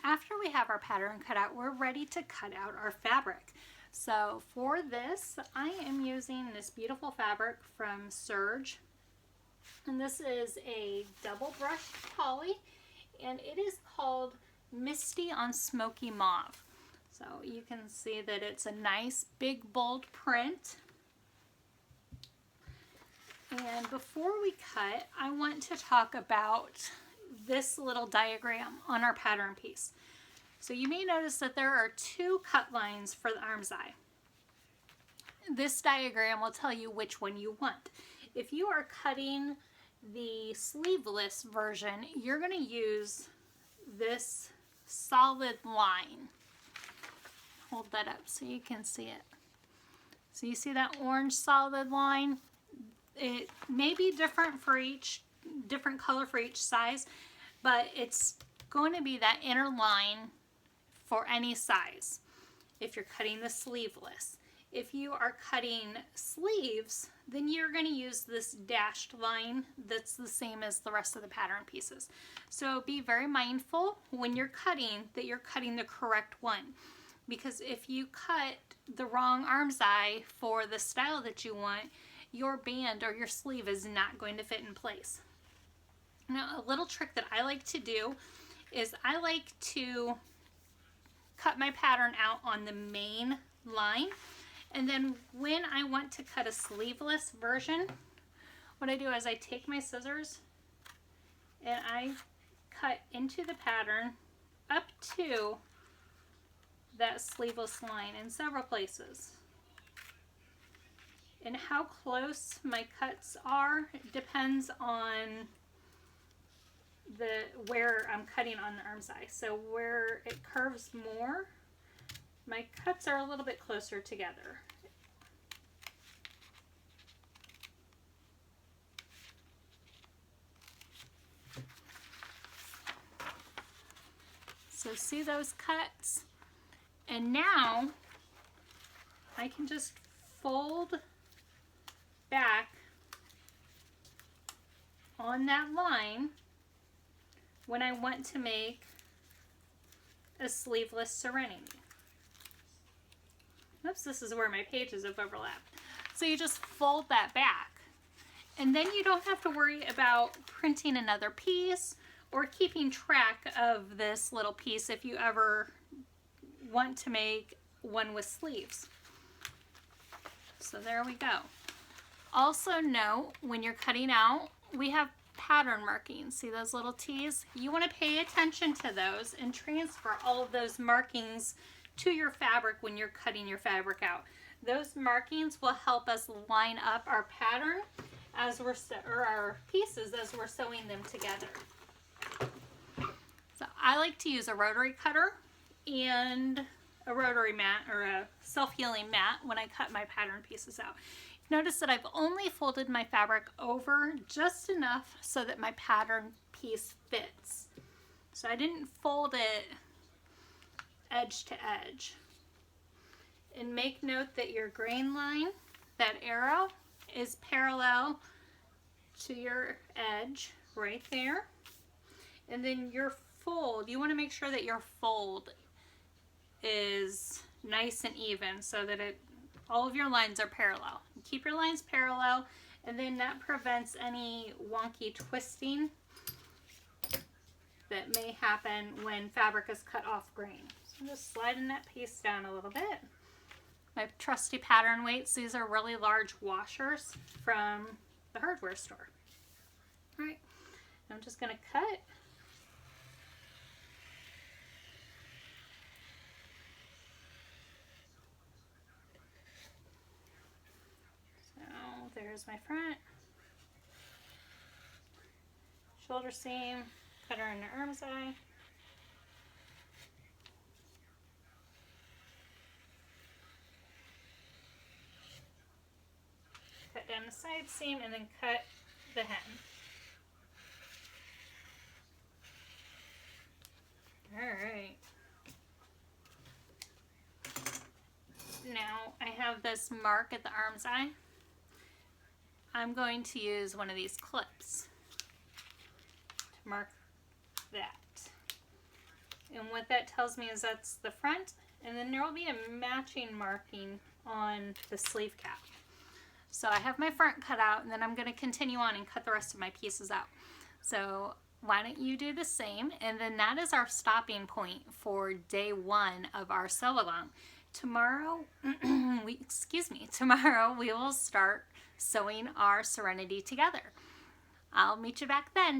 after we have our pattern cut out, we're ready to cut out our fabric. So for this, I am using this beautiful fabric from Serge. And this is a double brushed poly, and it is called Misty on Smoky Mauve. So you can see that it's a nice big bold print. And before we cut, I want to talk about this little diagram on our pattern piece. So you may notice that there are two cut lines for the arm's eye. This diagram will tell you which one you want. If you are cutting the sleeveless version, you're going to use this solid line. Hold that up so you can see it. So you see that orange solid line? It may be different for different color for each size, but it's going to be that inner line for any size if you're cutting the sleeveless. If you are cutting sleeves, then you're going to use this dashed line that's the same as the rest of the pattern pieces. So be very mindful when you're cutting that you're cutting the correct one, because if you cut the wrong arm's eye for the style that you want, your band or your sleeve is not going to fit in place. Now, a little trick that I like to do is I like to cut my pattern out on the main line, and then when I want to cut a sleeveless version, what I do is I take my scissors and I cut into the pattern up to that sleeveless line in several places. And how close my cuts are depends on where I'm cutting on the arm's eye. So where it curves more, my cuts are a little bit closer together. So see those cuts? And now I can just fold back on that line when I want to make a sleeveless Serenity. Oops, this is where my pages have overlapped. So you just fold that back, and then you don't have to worry about printing another piece or keeping track of this little piece if you ever want to make one with sleeves. So there we go. Also note, when you're cutting out, we have pattern markings. See those little T's? You want to pay attention to those and transfer all of those markings to your fabric when you're cutting your fabric out. Those markings will help us line up our pattern as we're or our pieces as we're sewing them together. So I like to use a rotary cutter and a rotary mat or a self-healing mat when I cut my pattern pieces out. Notice that I've only folded my fabric over just enough so that my pattern piece fits. So I didn't fold it edge to edge. And make note that your grain line, that arrow, is parallel to your edge right there. And then your fold, you want to make sure that your fold is nice and even so that all of your lines are parallel. Keep your lines parallel, and then that prevents any wonky twisting that may happen when fabric is cut off grain. So I'm just sliding that piece down a little bit. My trusty pattern weights, these are really large washers from the hardware store. All right, I'm just going to cut. There's my front, shoulder seam, cut her in the arm's eye. Cut down the side seam and then cut the hem. Alright. Now I have this mark at the arm's eye. I'm going to use one of these clips to mark that. And what that tells me is that's the front, and then there will be a matching marking on the sleeve cap. So I have my front cut out, and then I'm going to continue on and cut the rest of my pieces out. So why don't you do the same? And then that is our stopping point for day 1 of our sew along. Tomorrow, tomorrow we will start sewing our Serenity together. I'll meet you back then.